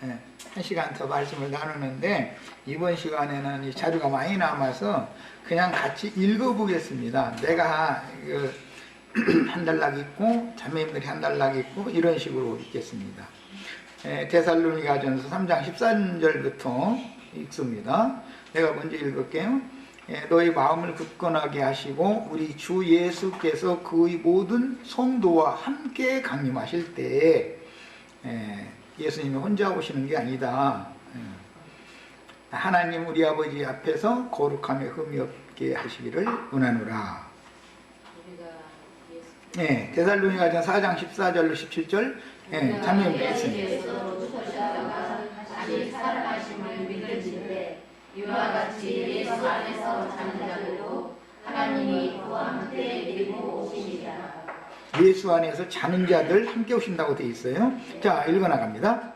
한 시간 더 말씀을 나누는데 이번 시간에는 이 자료가 많이 남아서 그냥 같이 읽어보겠습니다. 내가 한 단락 읽고 자매님들이 한 단락 읽고 이런 식으로 읽겠습니다. 데살로니가전서 3장 14절부터 읽습니다. 내가 먼저 읽을게요. 너희 마음을 굳건하게 하시고 우리 주 예수께서 그의 모든 성도와 함께 강림하실 때에 예수님이 혼자 오시는 게 아니다. 하나님 우리 아버지 앞에서 거룩함에 흠이 없게 하시기를 원하노라. 데살로니가전서 4장 14절로 17절 자매님 말씀. 다시 살아가심을 믿을진대 이와 같이 예수 안에서 자는 자들도 하나님이 그와 함께 데리고 오시리라. 예수 안에서 자는 자들 함께 오신다고 되어 있어요. 자, 읽어나갑니다.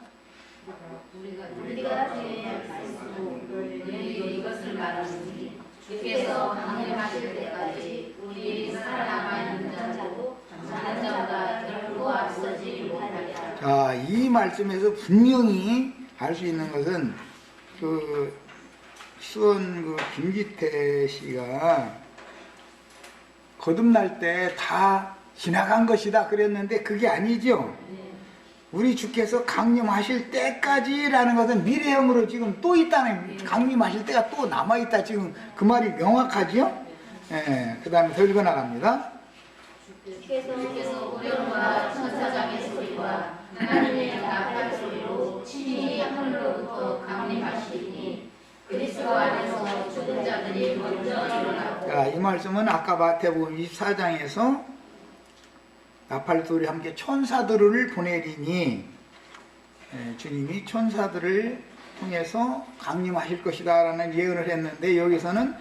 우리가 주의 말씀으로 너희에게 이것을 말하니 주께서 강림하실 때까지 우리 살아남아 있는 자도 자는 자보다 결코 앞서지 못하리라. 자, 이 말씀에서 분명히 알 수 있는 것은 수원 김기태 씨가 거듭날 때 다 지나간 것이다 그랬는데 그게 아니죠. 우리 주께서 강림하실 때까지라는 것은 미래형으로 지금 또 있다는, 강림하실 때가 또 남아있다, 지금 그 말이 명확하죠. 그 다음에 더 읽어나갑니다. 주께서 우리와 천사장의 소리와 하나님의 나팔 소리로 친히 하늘로부터 강림하시니 그리스도 안에서 죽은 자들이 먼저 일어나고. 자, 이 말씀은 아까 마태복음 24장에서 나팔 소리 함께 천사들을 보내리니 주님이 천사들을 통해서 강림하실 것이다 라는 예언을 했는데, 여기서는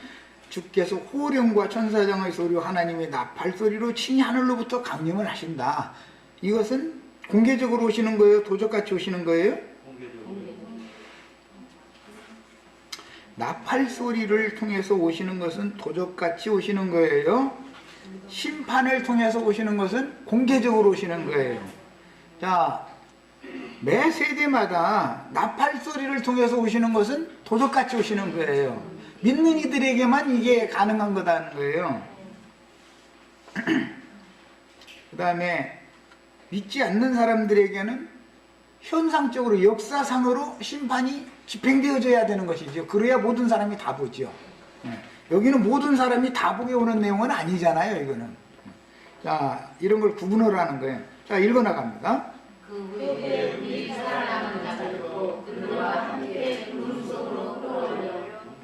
주께서 호령과 천사장의 소리와 하나님의 나팔 소리로 친히 하늘로부터 강림을 하신다. 이것은 공개적으로 오시는 거예요? 도적같이 오시는 거예요? 나팔 소리를 통해서 오시는 것은 도적같이 오시는 거예요. 심판을 통해서 오시는 것은 공개적으로 오시는 거예요. 자, 매 세대마다 나팔 소리를 통해서 오시는 것은 도적같이 오시는 거예요. 믿는 이들에게만 이게 가능한 거다는 거예요. 그 다음에 믿지 않는 사람들에게는 현상적으로 역사상으로 심판이 집행되어져야 되는 것이죠. 그래야 모든 사람이 다 보죠. 여기는 모든 사람이 다 보게 오는 내용은 아니잖아요, 이거는. 자, 이런 걸 구분을 하는 거예요. 자, 읽어나갑니다. 그 후에 우리 살아남은 자들도 그들과 함께 구름 속으로 끌어올려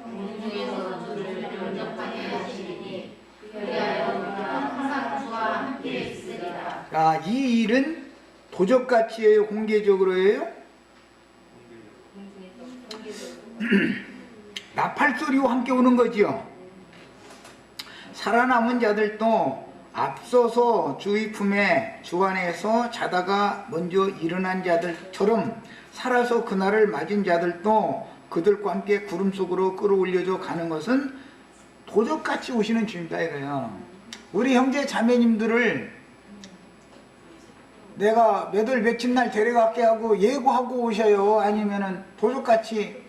공중에서 주를 영접하게 하시리니 그리하여 우리가 항상 주와 함께 있으리라. 자, 이 일은 도적같이예요, 공개적으로예요? 나팔 소리와 함께 오는 거지요. 살아남은 자들도 앞서서 주의 품에 주 안에서 자다가 먼저 일어난 자들처럼 살아서 그날을 맞은 자들도 그들과 함께 구름 속으로 끌어올려져 가는 것은 도적같이 오시는 주님이다 이거예요. 우리 형제 자매님들을 내가 몇 월 며칠 날 데려갈게 하고 예고하고 오셔요? 아니면은 도적같이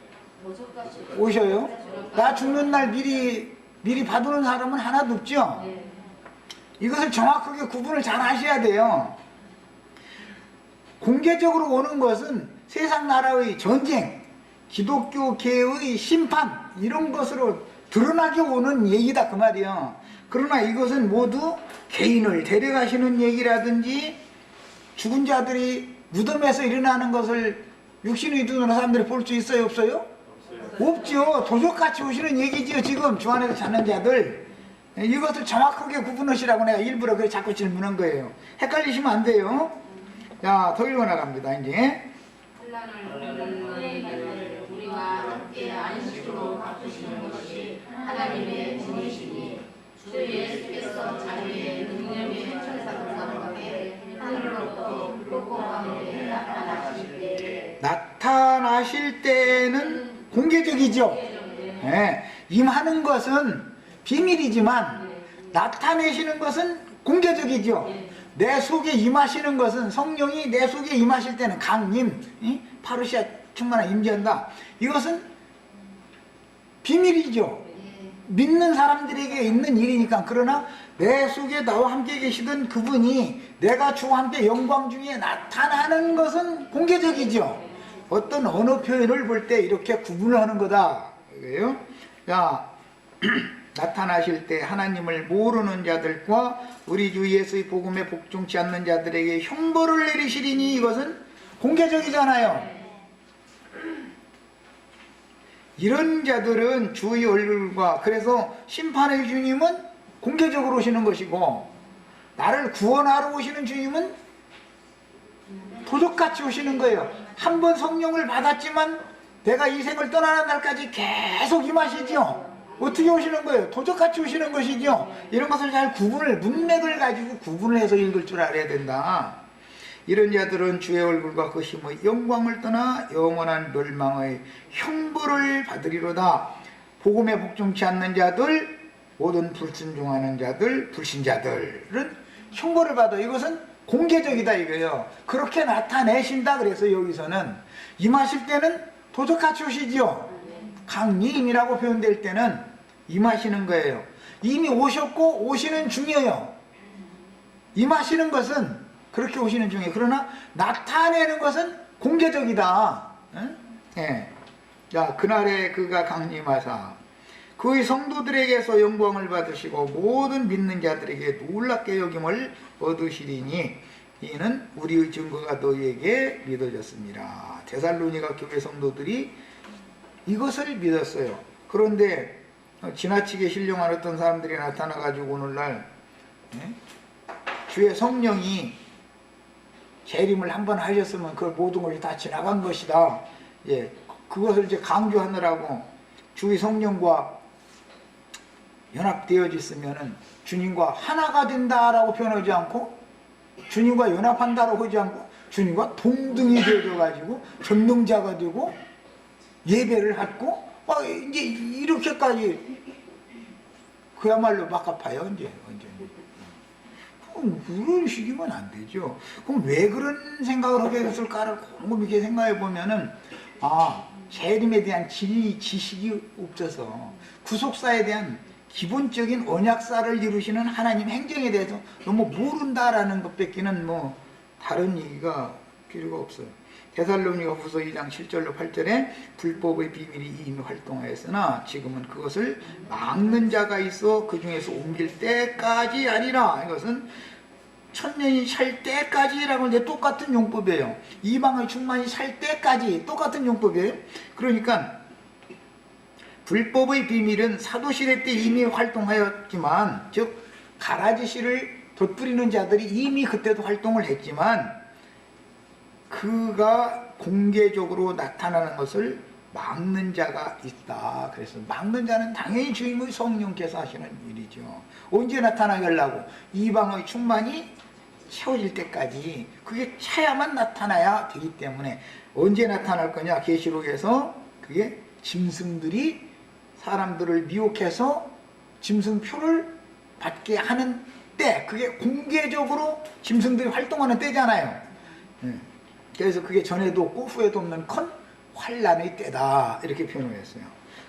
오셔요? 나 죽는 날 미리 봐두는 사람은 하나도 없죠? 이것을 정확하게 구분을 잘 하셔야 돼요. 공개적으로 오는 것은 세상 나라의 전쟁, 기독교계의 심판, 이런 것으로 드러나게 오는 얘기다 그 말이에요. 그러나 이것은 모두 개인을 데려가시는 얘기라든지 죽은 자들이 무덤에서 일어나는 것을 육신의 눈으로 사람들이 볼 수 있어요? 없어요? 없죠. 도적같이 오시는 얘기지요. 지금 주 안에서 자는 자들, 이것을 정확하게 구분하시라고 내가 일부러 그래 자꾸 질문한 거예요. 헷갈리시면 안 돼요. 자, 더 읽어나갑니다. 이제 환난을 받는 너희를 우리와 함께 안식으로 바꾸시는 것이 하나님의 분이시니 주 예수께서 자기의 능력의 천사들과 함께 하늘로부터 불꽃 가운데 나타나실 때는 공개적이죠. 임하는 것은 비밀이지만 나타내시는 것은 공개적이죠. 내 속에 임하시는 것은 성령이 내 속에 임하실 때는 강림, 파루시아 충만한 임재한다. 이것은 비밀이죠. 믿는 사람들에게 있는 일이니까. 그러나 내 속에 나와 함께 계시던 그분이 내가 주와 함께 영광 중에 나타나는 것은 공개적이죠. 어떤 언어 표현을 볼 때 이렇게 구분을 하는 거다. 그래요? 자, 나타나실 때 하나님을 모르는 자들과 우리 주 예수의 복음에 복종치 않는 자들에게 형벌을 내리시리니 이것은 공개적이잖아요. 이런 자들은 주의 얼굴과, 그래서 심판의 주님은 공개적으로 오시는 것이고, 나를 구원하러 오시는 주님은 도적같이 오시는 거예요. 한 번 성령을 받았지만 내가 이 생을 떠나는 날까지 계속 임하시죠. 어떻게 오시는 거예요? 도적같이 오시는 것이죠. 이런 것을 잘 문맥을 가지고 구분을 해서 읽을 줄 알아야 된다. 이런 자들은 주의 얼굴과 그 힘의 영광을 떠나 영원한 멸망의 형벌을 받으리로다. 복음에 복종치 않는 자들, 모든 불순종하는 자들, 불신자들은 형벌을 받아. 이것은 공개적이다 이거예요. 그렇게 나타내신다. 그래서 여기서는 임하실 때는 도적같이 오시지요. 강림이라고 표현될 때는 임하시는 거예요. 이미 오셨고 오시는 중이에요. 임하시는 것은 그렇게 오시는 중이에요. 그러나 나타내는 것은 공개적이다. 예. 자, 그날에 그가 강림하사 그의 성도들에게서 영광을 받으시고 모든 믿는 자들에게 놀랍게 여김을 얻으시리니 이는 우리의 증거가 너희에게 믿어졌습니다. 데살로니가 교회 성도들이 이것을 믿었어요. 그런데 지나치게 신령한 어떤 사람들이 나타나가지고 오늘날 주의 성령이 재림을 한번 하셨으면 그 모든 것이 다 지나간 것이다. 예, 그것을 이제 강조하느라고 주의 성령과 연합되어졌으면은 주님과 하나가 된다라고 표현하지 않고, 주님과 연합한다라고 하지 않고, 주님과 동등이 되어져가지고 전능자가 되고 예배를 하고 이제 이렇게까지 그야말로 막아파요. 이제 완전히. 그런 식이면 안 되죠. 그럼 왜 그런 생각을 하게 됐을까를 곰곰이 생각해 보면은, 재림에 대한 지식이 없어서 구속사에 대한 기본적인 언약사를 이루시는 하나님 행정에 대해서 너무 모른다라는 것밖에는 뭐 다른 얘기가 필요가 없어요. 데살로니가 후서 2장 7절로 8절에 불법의 비밀이 이미 활동하였으나 지금은 그것을 막는 자가 있어 그 중에서 옮길 때까지 아니라, 이것은 천년이 살 때까지라고 이제 똑같은 용법이에요. 이방의 충만이 살 때까지 똑같은 용법이에요. 그러니까 불법의 비밀은 사도시대 때 이미 활동하였지만, 즉 가라지씨를 덧부리는 자들이 이미 그때도 활동을 했지만 그가 공개적으로 나타나는 것을 막는 자가 있다. 그래서 막는 자는 당연히 주님의 성령께서 하시는 일이죠. 언제 나타나게 하려고? 이방의 충만이 채워질 때까지, 그게 차야만 나타나야 되기 때문에. 언제 나타날 거냐? 계시록에서 그게 짐승들이 사람들을 미혹해서 짐승표를 받게 하는 때, 그게 공개적으로 짐승들이 활동하는 때잖아요. 그래서 그게 전에도 없고 후에도 없는 컨 환란의 때다, 이렇게 표현을 했어요.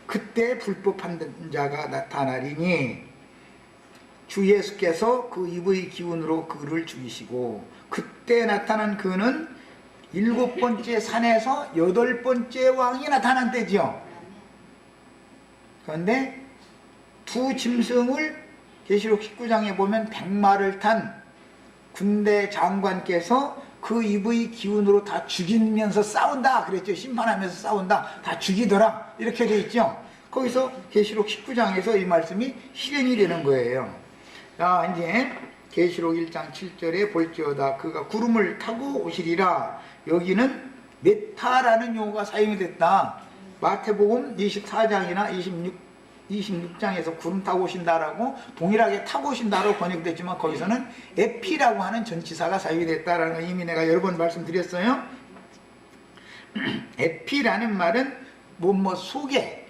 그때 불법 판단자가 나타나리니 주 예수께서 그 입의 기운으로 그를 죽이시고, 그때 나타난 그는 7번째 산에서 8번째 왕이 나타난 때지요. 그런데 두 짐승을 계시록 19장에 보면 100마를 탄 군대 장관께서 그 입의 기운으로 다 죽이면서 싸운다 그랬죠. 심판하면서 싸운다, 다 죽이더라, 이렇게 돼 있죠. 거기서 계시록 19장에서 이 말씀이 실현이 되는 거예요. 자, 이제 계시록 1장 7절에 볼지어다 그가 구름을 타고 오시리라. 여기는 메타라는 용어가 사용이 됐다. 마태복음 24장이나 26장에서 구름 타고 오신다라고 동일하게 타고 오신다라고 번역됐지만, 거기서는 에피라고 하는 전치사가 사용이 됐다라는 거 이미 내가 여러 번 말씀드렸어요. 에피라는 말은 뭐뭐 속에,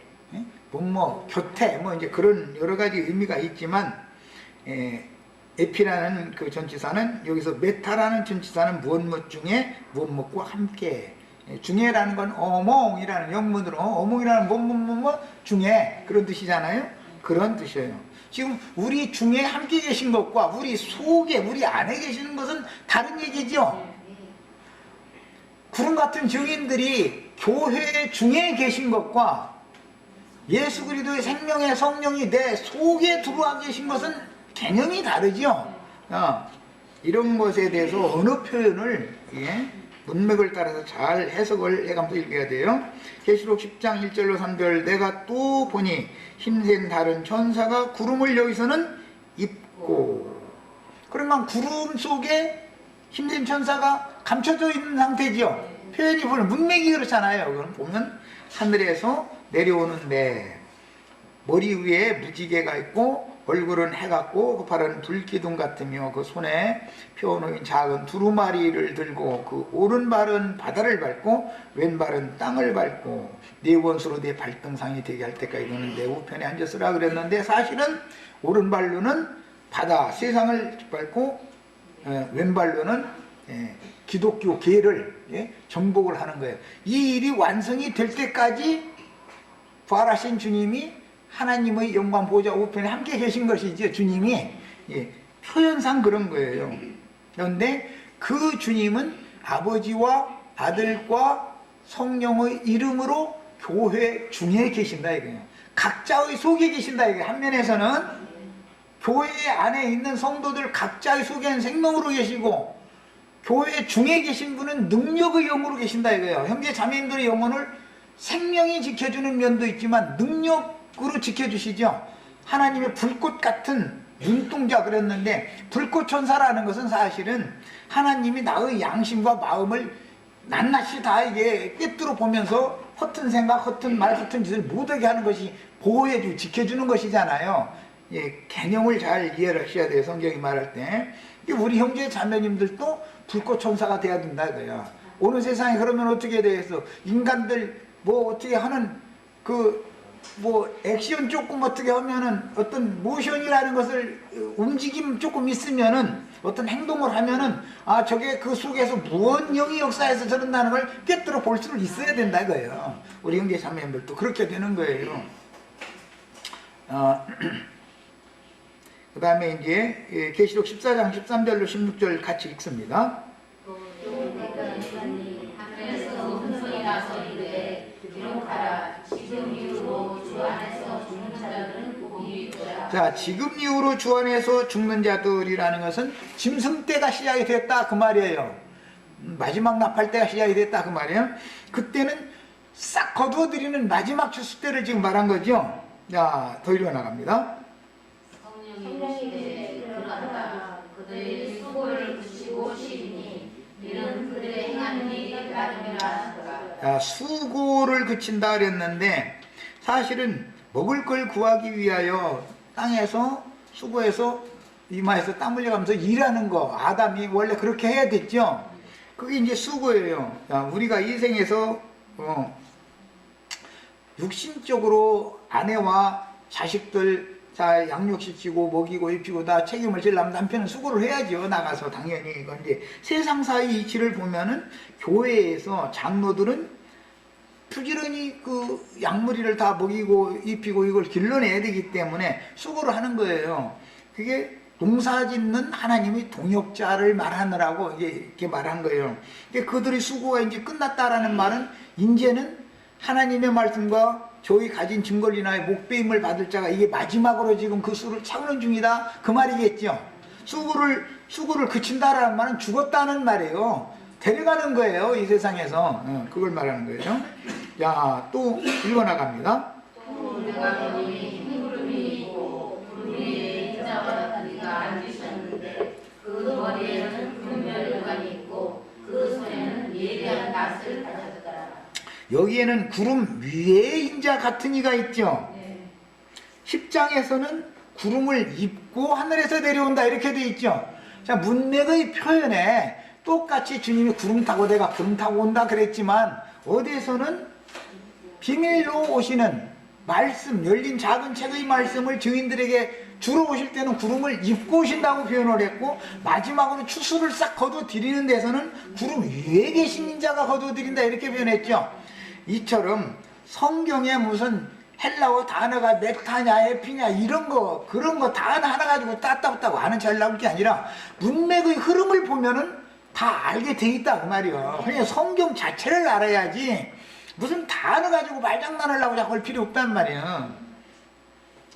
뭐뭐 곁에, 뭐 이제 그런 여러 가지 의미가 있지만, 에피라는 그 전치사는 여기서 메타라는 전치사는 무엇 중에 무엇과 함께, 중에라는 건 어몽이라는 영문으로 어몽이라는 뭐뭐뭐 중에 그런 뜻이잖아요. 그런 뜻이에요. 지금 우리 중에 함께 계신 것과 우리 속에 우리 안에 계시는 것은 다른 얘기죠. 구름 같은 증인들이 교회 중에 계신 것과 예수 그리스도의 생명의 성령이 내 속에 들어와 계신 것은 개념이 다르죠. 이런 것에 대해서 언어 표현을 문맥을 따라서 잘 해석을 해가면서 읽어야 돼요. 계시록 10장 1절로 3절 내가 또 보니 힘센 다른 천사가 구름을 여기서는 입고, 그러면 구름 속에 힘센 천사가 감춰져 있는 상태죠. 표현이 보면 문맥이 그렇잖아요. 그럼 보면 하늘에서 내려오는 매, 머리 위에 무지개가 있고 얼굴은 해 같고 그 발은 불기둥 같으며 그 손에 펴놓은 작은 두루마리를 들고 그 오른발은 바다를 밟고 왼발은 땅을 밟고 네 원수로 네 발등상이 되게 할 때까지 너는 내 우편에 앉았으라 그랬는데, 사실은 오른발로는 바다 세상을 밟고 왼발로는 기독교 계를 정복을 하는 거예요. 이 일이 완성이 될 때까지 부활하신 주님이 하나님의 영광 보좌 우편에 함께 계신 것이죠. 주님이 표현상 그런 거예요. 그런데 그 주님은 아버지와 아들과 성령의 이름으로 교회 중에 계신다 이거예요. 각자의 속에 계신다 이거예요. 한 면에서는 교회 안에 있는 성도들 각자의 속에는 생명으로 계시고, 교회 중에 계신 분은 능력의 영으로 계신다 이거예요. 형제 자매님들의 영혼을 생명이 지켜주는 면도 있지만 능력으로 지켜주시죠. 하나님의 불꽃 같은 눈동자 그랬는데, 불꽃 천사라는 것은 사실은 하나님이 나의 양심과 마음을 낱낱이 다 이게 꿰뚫어 보면서 허튼 생각, 허튼 말, 허튼 짓을 못하게 하는 것이 보호해주고 지켜주는 것이잖아요. 개념을 잘 이해를 하셔야 돼요. 성경이 말할 때. 우리 형제 자매님들도 불꽃 천사가 돼야 된다 이거야. 오늘 세상에 그러면 어떻게 돼서 인간들 뭐 어떻게 하는 그 뭐 액션 조금 어떻게 하면은 어떤 모션이라는 것을 움직임 조금 있으면은 어떤 행동을 하면은 아 저게 그 속에서 무언 영이 역사해서 저런다는 걸 꿰뚫어 볼 수는 있어야 된다 이거예요. 우리 형제 자매님들도 그렇게 되는 거예요. 그 다음에 이제 계시록 14장 13절로 16절 같이 읽습니다. 하늘에서 음성이 나서 이르되 기록하라. 지금 이후로 주 안에서 죽는 자들은 복이 있도다. 자, 지금 이후로 주 안에서 죽는 자들이라는 것은 짐승 때가 시작이 됐다 그 말이에요. 마지막 나팔 때가 시작이 됐다 그 말이에요. 그때는 싹 거두어들이는 마지막 추수 때를 지금 말한 거죠. 자, 더 읽어나갑니다. 성령이 들어간다. 그들의 수고를 그치고 쉬니 이는 그들의 행한 일이 나름이라 하더라. 자, 수고를 그친다 그랬는데 사실은 먹을 걸 구하기 위하여 땅에서 수고해서 이마에서 땀 흘려가면서 일하는 거, 아담이 원래 그렇게 해야 됐죠. 그게 이제 수고예요. 자, 우리가 이 생에서 육신적으로 아내와 자식들 자 양육시키고 먹이고 입히고 다 책임을 지려면 남편은 수고를 해야죠. 나가서 당연히. 그런데 세상사의 이치를 보면은 교회에서 장로들은 부지런히 그 양무리를 다 먹이고 입히고 이걸 길러내야 되기 때문에 수고를 하는 거예요. 그게 농사짓는 하나님이 동역자를 말하느라고 이렇게 말한 거예요. 그들의 수고가 이제 끝났다라는 말은 이제는 하나님의 말씀과 저희 가진 증거리나의 목배임을 받을 자가 이게 마지막으로 지금 그 수를 채우는 중이다 그 말이겠죠. 수고를 그친다라는 말은 죽었다는 말이에요. 데려가는 거예요. 이 세상에서. 그걸 말하는 거예요. 자, 또 읽어나갑니다. 또 내가 보니 흰 구름이 있고 구름 위에 인자와 다리가 앉으셨는데 그 머리에는 금멸관이 있고 그 손에는 예리한 낫을 가졌더라. 여기에는 구름 위에 인자 같은 이가 있죠. 10장에서는 구름을 입고 하늘에서 내려온다 이렇게 돼 있죠. 자, 문맥의 표현에 똑같이 주님이 구름 타고 내가 구름 타고 온다 그랬지만 어디에서는 비밀로 오시는 말씀, 열린 작은 책의 말씀을 증인들에게 주러 오실 때는 구름을 입고 오신다고 표현을 했고, 마지막으로 추수를 싹 거둬들이는 데서는 구름 위에 계신 인자가 거둬들인다 이렇게 표현했죠. 이처럼 성경에 무슨 헬라어 단어가 메타냐 에피냐 이런 거 그런 거 단어 하나 가지고 따따붙다고 아는 잘 나올 게 아니라 문맥의 흐름을 보면은 다 알게 돼 있다 그 말이요. 그냥 성경 자체를 알아야지 무슨 단어 가지고 말장난하려고 자꾸 할 필요 없단 말이에요.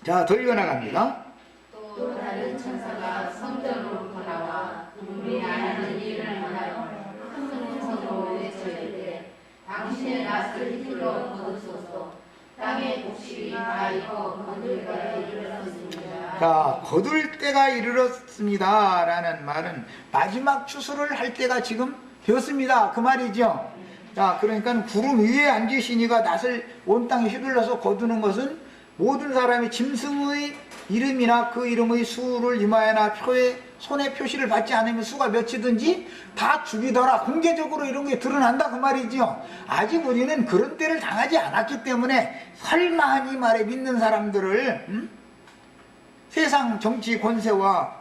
자, 더 읽어나갑니다. 또 다른 천사가 성전으로 나와 우리 하나님 일을 하나요 큰 음성으로 외쳐이르되 당신의 낯을 힐러 거두소서 땅의 곡식이 다 익어 거둘 때가 이르렀습니다. 자, 거둘 때가 이르렀습니다 라는 말은 마지막 추수를 할 때가 지금 되었습니다 그 말이죠. 자, 그러니까 구름 위에 앉으시니가 낯을 온 땅에 휘둘러서 거두는 것은 모든 사람이 짐승의 이름이나 그 이름의 수를 이마에나 표에 손에 표시를 받지 않으면 수가 몇이든지 다 죽이더라. 공개적으로 이런 게 드러난다 그 말이죠. 아직 우리는 그런 때를 당하지 않았기 때문에 설마 이 말에 믿는 사람들을 세상 정치 권세와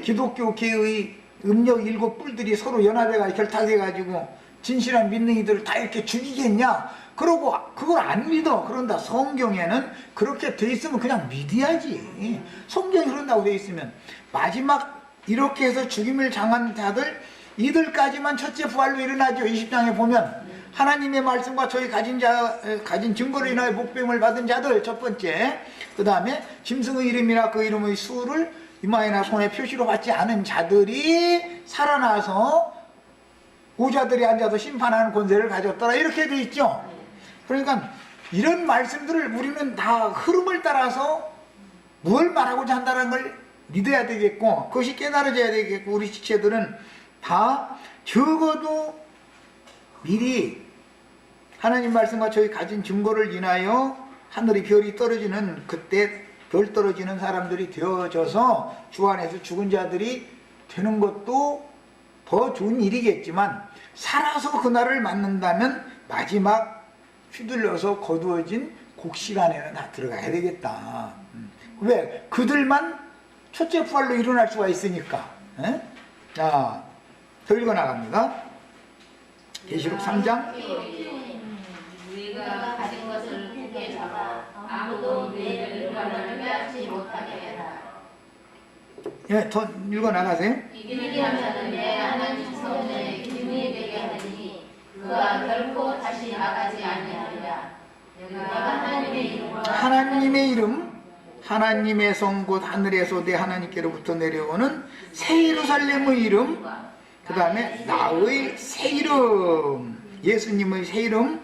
기독교계의 음력 7뿔들이 서로 연합해가 결탁해가지고 진실한 믿는 이들을 다 이렇게 죽이겠냐? 그러고 그걸 안 믿어. 그런다. 성경에는 그렇게 돼 있으면 그냥 믿어야지. 성경이 그런다고 돼 있으면 마지막 이렇게 해서 죽임을 당한 자들 이들까지만 첫째 부활로 일어나죠. 20장에 보면 하나님의 말씀과 저희 가진 증거로 인하여 복병을 받은 자들 첫 번째, 그 다음에 짐승의 이름이나 그 이름의 수를 이마에나 손에 표시로 받지 않은 자들이 살아나서 보좌들이 앉아서 심판하는 권세를 가졌더라 이렇게 돼 있죠. 그러니까 이런 말씀들을 우리는 다 흐름을 따라서 뭘 말하고자 한다는 걸 믿어야 되겠고 그것이 깨달아져야 되겠고 우리 지체들은 다 적어도 미리 하나님 말씀과 저희 가진 증거를 인하여 하늘의 별이 떨어지는 그때 별 떨어지는 사람들이 되어져서 주 안에서 죽은 자들이 되는 것도 더 좋은 일이겠지만 살아서 그날을 맞는다면 마지막 휘둘려서 거두어진 곡시간에는 다 들어가야 되겠다. 왜? 그들만 첫째 부활로 일어날 수가 있으니까. 에? 자, 더 읽어나갑니다. 계시록 3장. 우리가 가진 것을 굳게 잡아 아무도 우리의 일관을 빼앗지 못하게 해라. 예, 더 읽어나가세요. 이기는 자는 내 하나님 성전에 기둥이 되게 하니 그가 결코 다시 나가지 아니하리라. 내가 하나님의 이름, 하나님의 성 곧 하늘에서 내 하나님께로부터 내려오는 새 예루살렘의 이름, 그 다음에 나의 새 이름, 예수님의 새 이름,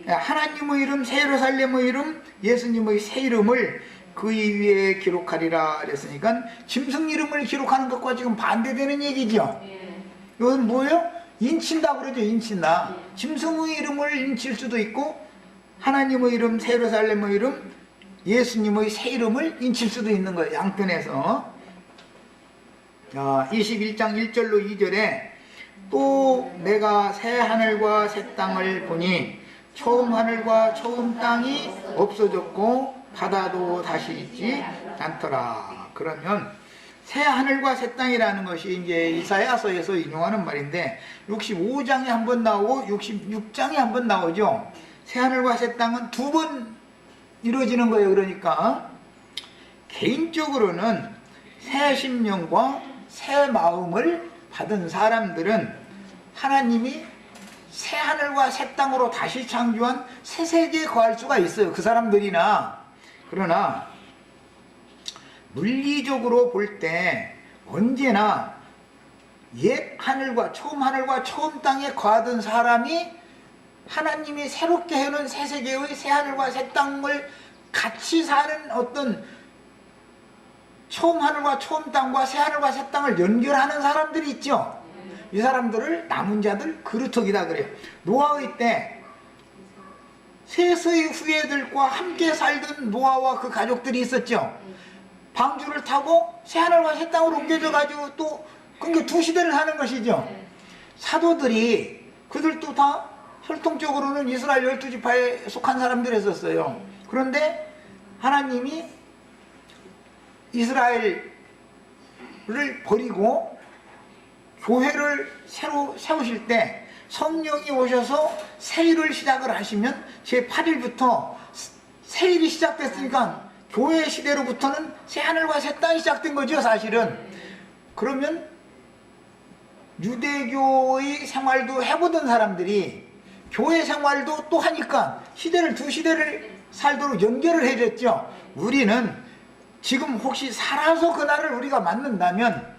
하나님의 이름, 새 예루살렘의 이름, 예수님의 새 이름을 그 위에 기록하리라 그랬으니까 짐승 이름을 기록하는 것과 지금 반대되는 얘기죠. 이건 뭐예요? 인친다 그러죠. 인친다. 짐승의 이름을 인칠 수도 있고 하나님의 이름, 새 예루살렘의 이름, 예수님의 새 이름을 인칠 수도 있는 거예요. 양편에서. 21장 1절로 2절에 또 내가 새 하늘과 새 땅을 보니 처음 하늘과 처음 땅이 없어졌고 바다도 다시 있지 않더라. 그러면 새 하늘과 새 땅이라는 것이 이제 이사야서에서 인용하는 말인데 65장에 한 번 나오고 66장에 한 번 나오죠. 새 하늘과 새 땅은 두 번 이루어지는 거예요. 그러니까 개인적으로는 새 심령과 새 마음을 받은 사람들은 하나님이 새 하늘과 새 땅으로 다시 창조한 새 세계에 거할 수가 있어요. 그 사람들이나. 그러나 물리적으로 볼 때 언제나 옛 하늘과 처음 땅에 거하던 사람이 하나님이 새롭게 해놓은 새 세계의 새 하늘과 새 땅을 같이 사는 어떤 처음 하늘과 처음 땅과 새 하늘과 새 땅을 연결하는 사람들이 있죠. 이 사람들을 남은 자들 그루터기다 그래요. 노아의 때 셋의 후예들과 함께 살던 노아와 그 가족들이 있었죠. 방주를 타고 새 하늘과 새 땅으로 옮겨져 가지고 또 그러니까 두 시대를 사는 것이죠. 사도들이 그들도 다 혈통적으로는 이스라엘 12지파에 속한 사람들이었어요. 그런데 하나님이 이스라엘을 버리고 교회를 새로 세우실 때 성령이 오셔서 세일을 시작을 하시면 제8일부터 세일이 시작됐으니까 교회 시대로부터는 새하늘과 새 땅이 시작된 거죠, 사실은. 그러면 유대교의 생활도 해보던 사람들이 교회 생활도 또 하니까 두 시대를 살도록 연결을 해줬죠. 우리는 지금 혹시 살아서 그날을 우리가 맞는다면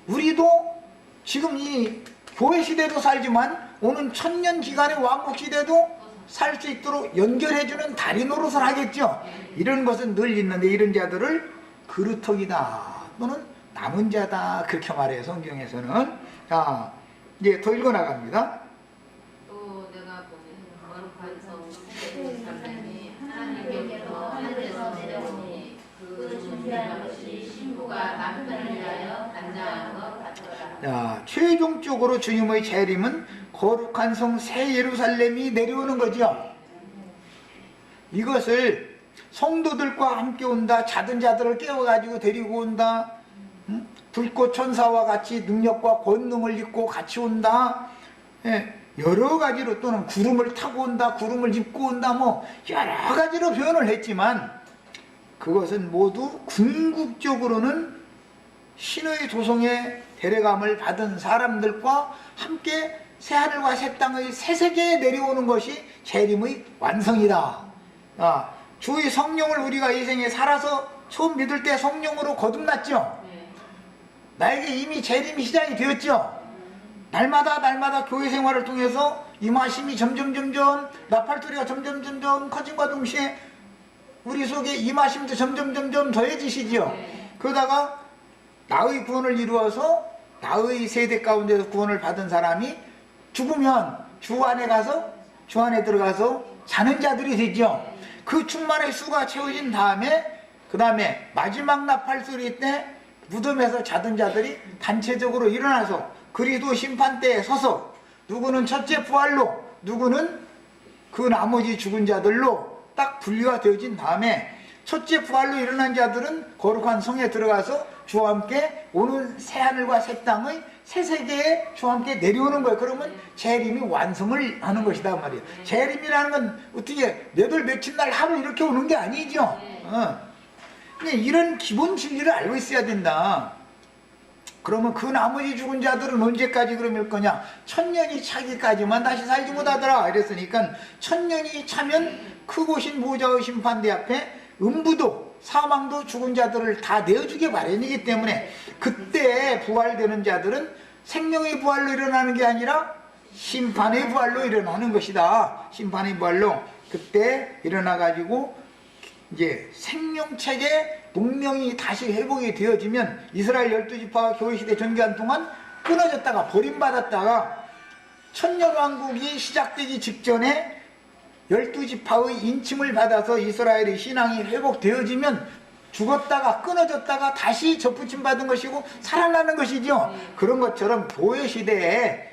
우리도 지금 이 교회 시대도 살지만 오는 천년 기간의 왕국 시대도 살 수 있도록 연결해주는 다리 노릇을 하겠죠. 이런 것은 늘 있는데 이런 자들을 그루터기다 또는 남은 자다 그렇게 말해요, 성경에서는. 자, 이제 더 읽어나갑니다. 또 내가 보면 거룩한 성 예루살렘이 하나님께서 하늘에서 내려오니 그 준비한 것이 신부가 남편을 위하여 단장한 것 같더라. 자, 최종적으로 주님의 재림은 거룩한 성 새 예루살렘이 내려오는 거죠. 이것을 성도들과 함께 온다, 자든 자들을 깨워가지고 데리고 온다, 불꽃 천사와 같이 능력과 권능을 입고 같이 온다, 여러 가지로, 또는 구름을 타고 온다, 구름을 입고 온다, 뭐 여러 가지로 표현을 했지만 그것은 모두 궁극적으로는 신의 조성에 데려감을 받은 사람들과 함께 새하늘과 새 땅의 새 세계에 내려오는 것이 재림의 완성이다. 주의 성령을 우리가 이 생에 살아서 처음 믿을 때 성령으로 거듭났죠. 나에게 이미 재림이 시작이 되었죠. 날마다 교회 생활을 통해서 임하심이 점점 나팔소리가 점점 커짐과 동시에 우리 속에 임하심도 점점 더해지시죠. 그러다가 나의 구원을 이루어서 나의 세대 가운데서 구원을 받은 사람이 죽으면 주 안에 들어가서 자는 자들이 되죠. 그 충만의 수가 채워진 다음에 그 다음에 마지막 나팔소리 때 무덤에서 자던 자들이 단체적으로 일어나서 그리스도 심판대에 서서 누구는 첫째 부활로, 누구는 그 나머지 죽은 자들로 딱 분류가 되어진 다음에 첫째 부활로 일어난 자들은 거룩한 성에 들어가서 주와 함께 오는 새하늘과 새 땅의 새 세계에 주와 함께 내려오는 거예요. 그러면 재림이 완성을 하는 것이다 말이에요. 재림이라는 건 어떻게 몇월 며칠 날 하루 이렇게 오는 게 아니죠. 이런 기본 진리를 알고 있어야 된다. 그러면 그 나머지 죽은 자들은 언제까지 그러면 거냐? 천년이 차기까지만 다시 살지 못하더라 이랬으니까 천년이 차면 크고신 보좌의 심판대 앞에 음부도 사망도 죽은 자들을 다 내어주게 마련이기 때문에 그때 부활되는 자들은 생명의 부활로 일어나는 게 아니라 심판의 부활로 일어나는 것이다. 심판의 부활로 그때 일어나가지고 이제 생명체계 동명이 다시 회복이 되어지면 이스라엘 12지파가 교회시대 전개한 동안 끊어졌다가 버림받았다가 천년왕국이 시작되기 직전에 12지파의 인침을 받아서 이스라엘의 신앙이 회복되어지면 죽었다가 끊어졌다가 다시 접붙임 받은 것이고 살아나는 것이죠. 그런 것처럼 교회 시대에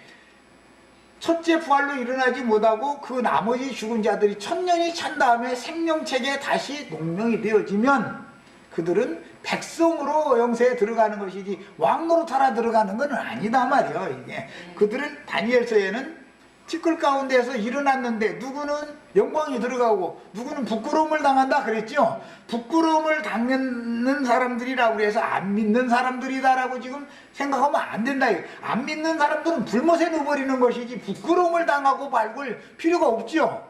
첫째 부활로 일어나지 못하고 그 나머지 죽은 자들이 천년이 찬 다음에 생명체계에 다시 농명이 되어지면 그들은 백성으로 영세에 들어가는 것이지 왕으로 타라 들어가는 건 아니다 말이에요. 이게 그들은 다니엘서에는 티끌 가운데서 일어났는데 누구는 영광이 들어가고 누구는 부끄러움을 당한다 그랬죠. 부끄러움을 당하는 사람들이라고 해서 안 믿는 사람들이다라고 지금 생각하면 안 된다. 안 믿는 사람들은 불못에 넣어버리는 것이지 부끄러움을 당하고 말고 필요가 없죠.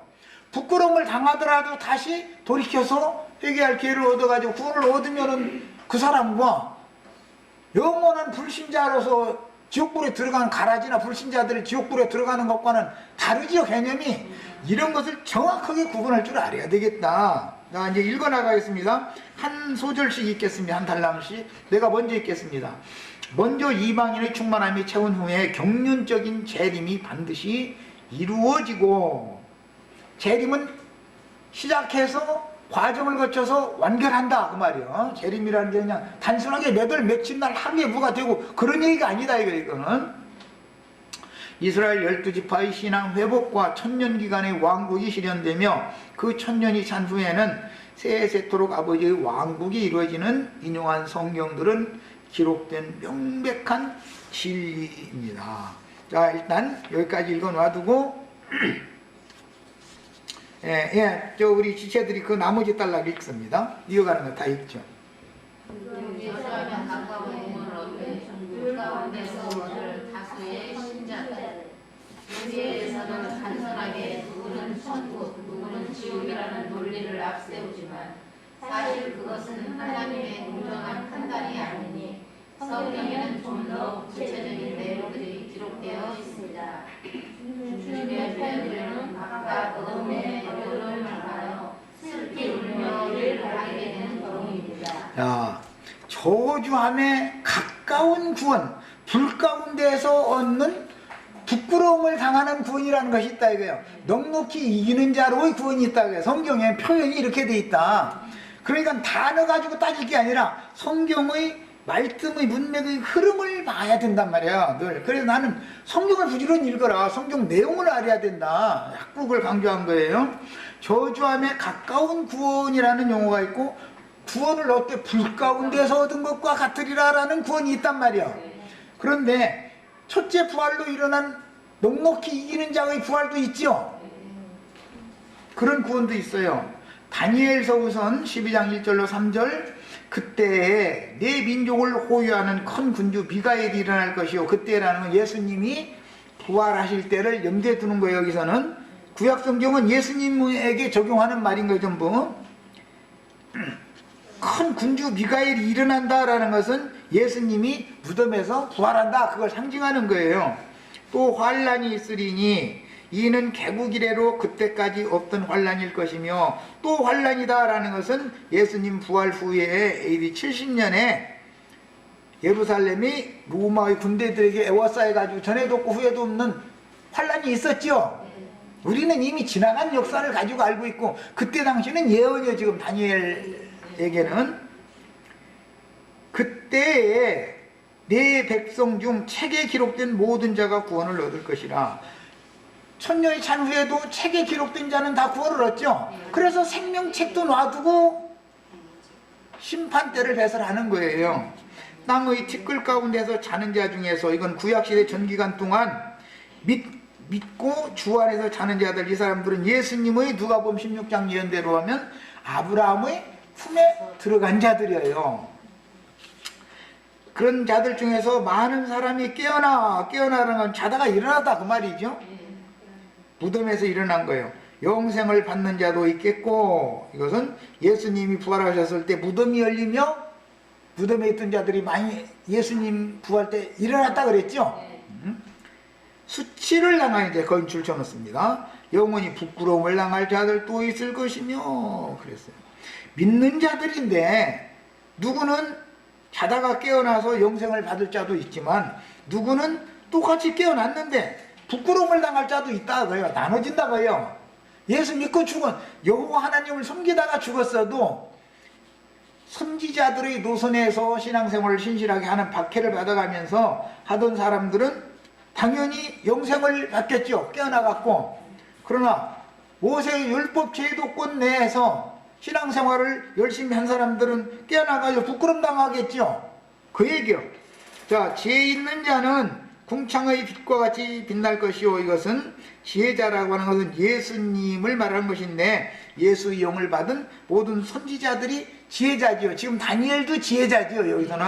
부끄러움을 당하더라도 다시 돌이켜서 회개할 기회를 얻어가지고 구원을 얻으면은 그 사람과 영원한 불신자로서 지옥불에 들어가는 가라지나 불신자들이 지옥불에 들어가는 것과는 다르지요, 개념이. 이런 것을 정확하게 구분할 줄 알아야 되겠다. 자, 이제 읽어나가겠습니다. 한 소절씩 읽겠습니다. 한 달랑씩. 내가 먼저 읽겠습니다. 먼저 이방인의 충만함이 채운 후에 경륜적인 재림이 반드시 이루어지고, 재림은 시작해서 과정을 거쳐서 완결한다 그 말이에요. 재림이라는 게 그냥 단순하게 몇월 며칠 날 하루에 부가 되고 그런 얘기가 아니다 이거는. 이스라엘 12지파의 신앙 회복과 천년기간의 왕국이 실현되며 그 천년이 찬 후에는 세세토록 아버지의 왕국이 이루어지는 인용한 성경들은 기록된 명백한 진리입니다. 자, 일단 여기까지 읽어 놔두고 저 우리 지체들이 그 나머지 단락 읽습니다. 이어가는 거 다 읽죠. 예수하면 가까운 몸을 얻되 그 가운데서 얻을 다수의 신자들 여기에서는 단순하게 누구는 천국 누구는 지옥이라는 논리를 앞세우지만 사실 그것은 하나님의 공정한 판단이 아니니 성경에는 좀 더 구체적인 내용들이 기록되어 있습니다. 주님의 표현들은 각각 어둠의 여름을 당하여 슬피 울며 일을 하게 되는 경우입니다. 자, 저주함에 가까운 구원, 불 가운데에서 얻는 부끄러움을 당하는 구원이라는 것이 있다 이거예요. 넉넉히 이기는 자로의 구원이 있다 이거예요. 성경에 표현이 이렇게 돼 있다. 그러니까 단어 가지고 따질 게 아니라 성경의 말씀의 문맥의 흐름을 봐야 된단 말이야 늘. 그래서 나는 성경을 부지런히 읽어라. 성경 내용을 알아야 된다. 자꾸 그걸 강조한 거예요. 저주함에 가까운 구원이라는 용어가 있고 구원을 얻되 불 가운데서 얻은 것과 같으리라 라는 구원이 있단 말이야. 그런데 첫째 부활로 일어난 넉넉히 이기는 자의 부활도 있죠. 그런 구원도 있어요. 다니엘서 우선 12장 1절로 3절 그때에 내 민족을 호위하는 큰 군주 미가엘이 일어날 것이요. 그때라는 건 예수님이 부활하실 때를 염두에 두는 거예요. 여기서는 구약성경은 예수님에게 적용하는 말인 거예요. 전부 큰 군주 미가엘이 일어난다라는 것은 예수님이 무덤에서 부활한다 그걸 상징하는 거예요. 또 환란이 있으리니 이는 개국 이래로 그때까지 없던 환란일 것이며 또 환란이다라는 것은 예수님 부활 후에 AD 70년에 예루살렘이 로마의 군대들에게 에워싸여가지고 전에도 없고 후에도 없는 환란이 있었죠. 우리는 이미 지나간 역사를 가지고 알고 있고 그때 당시는 예언이요. 지금 다니엘에게는 그때에 내 백성 중 책에 기록된 모든 자가 구원을 얻을 것이라. 천년이 찬 후에도 책에 기록된 자는 다 구원을 얻죠. 그래서 생명책도 놔두고 심판대를 배설하는 거예요. 땅의 티끌 가운데서 자는 자 중에서 이건 구약시대 전기간 동안 믿고 주 안에서 자는 자들 이 사람들은 예수님의 누가복음 16장 예언대로 하면 아브라함의 품에 들어간 자들이에요. 그런 자들 중에서 많은 사람이 깨어나라는 건 자다가 일어나다 그 말이죠. 무덤에서 일어난 거예요. 영생을 받는 자도 있겠고 이것은 예수님이 부활하셨을 때 무덤이 열리며 무덤에 있던 자들이 많이 예수님 부활 때 일어났다 그랬죠. 수치를 당한 이제 거인 줄쳐놓습니다. 영원히 부끄러움을 당할 자들도 있을 것이며 그랬어요. 믿는 자들인데 누구는 자다가 깨어나서 영생을 받을 자도 있지만 누구는 똑같이 깨어났는데 부끄러움을 당할 자도 있다고요. 나눠진다고요. 예수 믿고 죽은 여호와 하나님을 섬기다가 죽었어도 선지자들의 노선에서 신앙생활을 신실하게 하는 박해를 받아가면서 하던 사람들은 당연히 영생을 받겠죠. 깨어나갔고. 그러나 모세의 율법 제도권 내에서 신앙생활을 열심히 한 사람들은 깨어나가지고 부끄럼 당하겠죠. 그 얘기요. 자, 지혜 있는 자는 궁창의 빛과 같이 빛날 것이요. 이것은 지혜자라고 하는 것은 예수님을 말하는 것인데 예수의 영을 받은 모든 선지자들이 지혜자지요. 지금 다니엘도 지혜자지요. 여기서는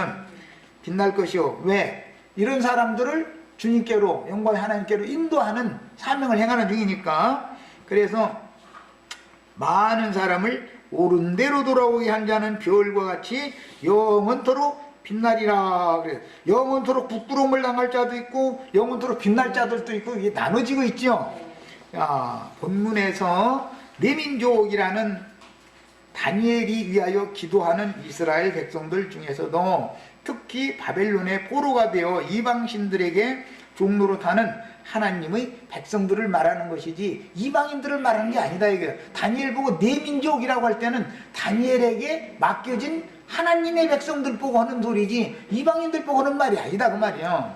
빛날 것이요. 왜? 이런 사람들을 주님께로 영광의 하나님께로 인도하는 사명을 행하는 중이니까. 그래서 많은 사람을 옳은 대로 돌아오게 한 자는 별과 같이 영원토록 빛나리라. 그래. 영원토록 부끄러움을 당할 자도 있고 영원토록 빛날 자들도 있고 이게 나눠지고 있죠. 자, 본문에서 내 민족이라는 다니엘이 위하여 기도하는 이스라엘 백성들 중에서도 특히 바벨론의 포로가 되어 이방신들에게 종로로 타는 하나님의 백성들을 말하는 것이지 이방인들을 말하는 게 아니다 이거예요. 다니엘 보고 내 민족이라고 할 때는 다니엘에게 맡겨진 하나님의 백성들 보고 하는 소리지 이방인들 보고 하는 말이 아니다 그 말이에요.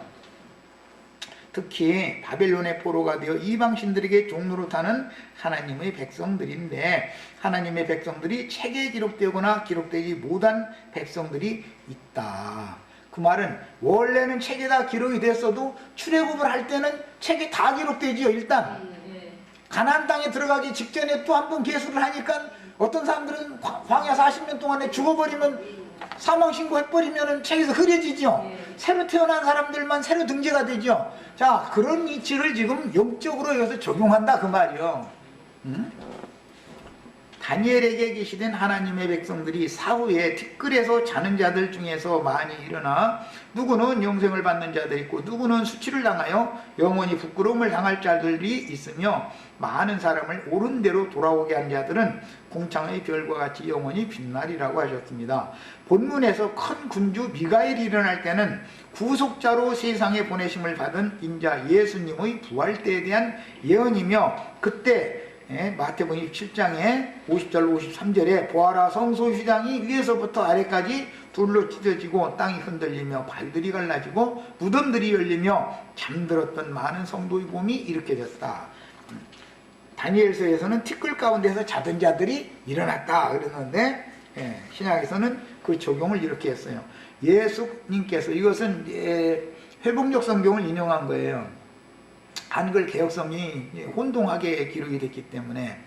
특히 바벨론의 포로가 되어 이방신들에게 종노릇하는 하나님의 백성들인데, 하나님의 백성들이 책에 기록되거나 기록되지 못한 백성들이 있다. 그 말은 원래는 책에다 기록이 됐어도 출애굽을 할 때는 책에 다 기록되지요. 일단 가나안 땅에 들어가기 직전에 또 한 번 계수를 하니까 어떤 사람들은 광야 40년 동안에 죽어버리면, 사망 신고해버리면 책에서 흐려지죠. 새로 태어난 사람들만 새로 등재가 되죠. 자, 그런 이치를 지금 영적으로 여기서 적용한다 그 말이요. 다니엘에게 계시된 하나님의 백성들이 사후에 티끌에서 자는 자들 중에서 많이 일어나 누구는 영생을 받는 자들이 있고 누구는 수치를 당하여 영원히 부끄러움을 당할 자들이 있으며, 많은 사람을 옳은 대로 돌아오게 한 자들은 궁창의 별과 같이 영원히 빛나리라고 하셨습니다. 본문에서 큰 군주 미가엘이 일어날 때는 구속자로 세상에 보내심을 받은 인자 예수님의 부활 때에 대한 예언이며, 그때 마태복음 27장에 50절 53절에 보아라, 성소휘장이 위에서부터 아래까지 둘로 찢어지고 땅이 흔들리며 발들이 갈라지고 무덤들이 열리며 잠들었던 많은 성도의 몸이 일으켜졌다. 다니엘서에서는 티끌 가운데서 자던 자들이 일어났다 그러는데, 신약에서는 그 적용을 이렇게 했어요. 예수님께서, 이것은 회복력 성경을 인용한 거예요. 한글 개혁성이 혼동하게 기록이 됐기 때문에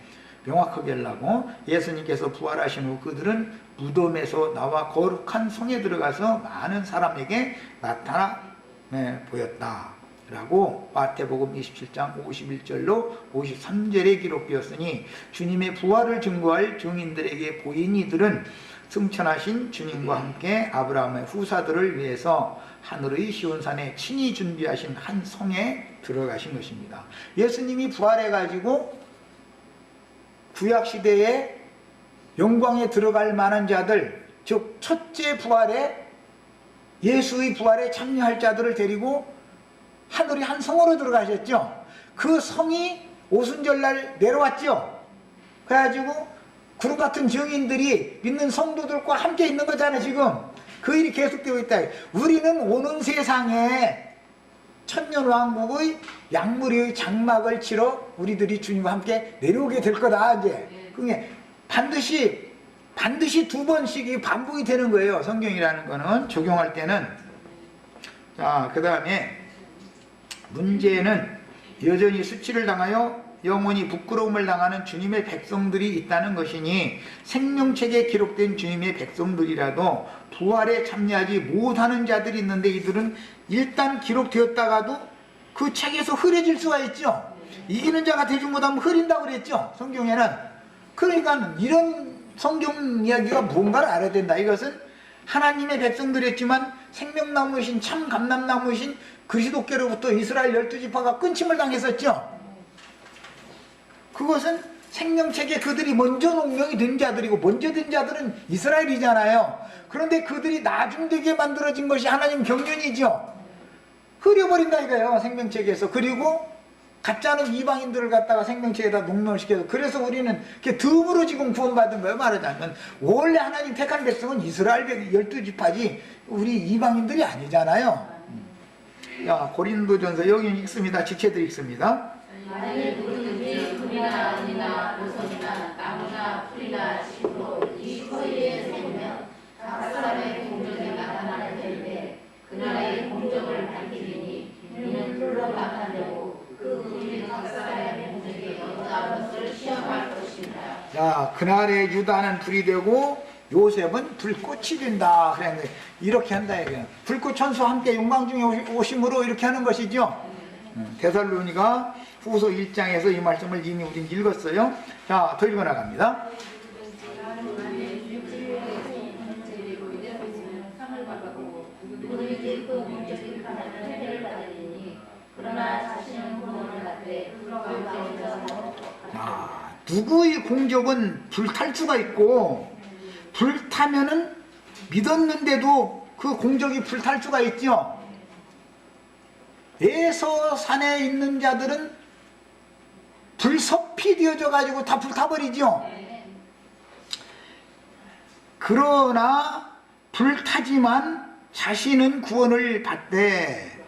명확하게 하려고, 예수님께서 부활하신 후 그들은 무덤에서 나와 거룩한 성에 들어가서 많은 사람에게 나타나 보였다 라고 마태복음 27장 51절로 53절에 기록되었으니, 주님의 부활을 증거할 증인들에게 보인 이들은 승천하신 주님과 함께 아브라함의 후사들을 위해서 하늘의 시온산에 친히 준비하신 한 성에 들어가신 것입니다. 예수님이 부활해가지고 구약시대에 영광에 들어갈 만한 자들, 즉 첫째 부활에, 예수의 부활에 참여할 자들을 데리고 하늘의 한 성으로 들어가셨죠. 그 성이 오순절날 내려왔죠. 그래가지고 구름 같은 증인들이 믿는 성도들과 함께 있는 거잖아요. 지금 그 일이 계속되고 있다. 우리는 오는 세상에 천년왕국의 양무리의 장막을 치러 우리들이 주님과 함께 내려오게 될 거다. 이제 그게 반드시 두 번씩이 반복이 되는 거예요. 성경이라는 거는 적용할 때는. 자, 그 다음에 문제는 여전히 수치를 당하여 영원히 부끄러움을 당하는 주님의 백성들이 있다는 것이니, 생명책에 기록된 주님의 백성들이라도 부활에 참여하지 못하는 자들이 있는데, 이들은 일단 기록되었다가도 그 책에서 흐려질 수가 있죠. 이기는 자가 되지 못하면 흐린다고 그랬죠, 성경에는. 그러니까 이런 성경 이야기가 뭔가를 알아야 된다. 이것은 하나님의 백성들이었지만 생명나무이신 참 감람나무이신 그리스도께로부터 이스라엘 12지파가 끊침을 당했었죠. 그것은 생명책에 그들이 먼저 농명이 된 자들이고, 먼저 된 자들은 이스라엘이잖아요. 그런데 그들이 나중되게 만들어진 것이 하나님 경륜이죠. 흐려버린다 이거예요, 생명책에서. 그리고 가짜는 이방인들을 갖다가 생명책에다 농명을 시켜서, 그래서 우리는 덤으로 지금 구원받은 거예요. 말하자면 원래 하나님 택한 백성은 이스라엘 12지파지 우리 이방인들이 아니잖아요. 야, 고린도전서 여기 읽습니다. 지체들 읽습니다. 만일 누구든지 금이나 은이나 보석이나 나무나 풀이나 식으로 이 서리에 세우면 각 사람의 공적이 나타날 텐데, 그날의 공적을 밝히리니 이는 불로 나타내고 그 금이 각 사람의 공적이 어떠한 것을 시험할 것입니다. 자, 그날의 유다는 불이 되고 요셉은 불꽃이 된다. 그랬는데 이렇게 한다 이거예요. 불꽃 천수와 함께 영광 중에 오심으로 이렇게 하는 것이죠. 데살로니가 후서 1장에서 이 말씀을 이미 우린 읽었어요. 자, 더 읽어나갑니다. 누구의 공적은 불탈 수가 있고, 불타면은 믿었는데도 그 공적이 불탈 수가 있죠. 에서 산에 있는 자들은 불섭이 되어져 가지고 다 불타버리죠. 그러나 불타지만 자신은 구원을 받되,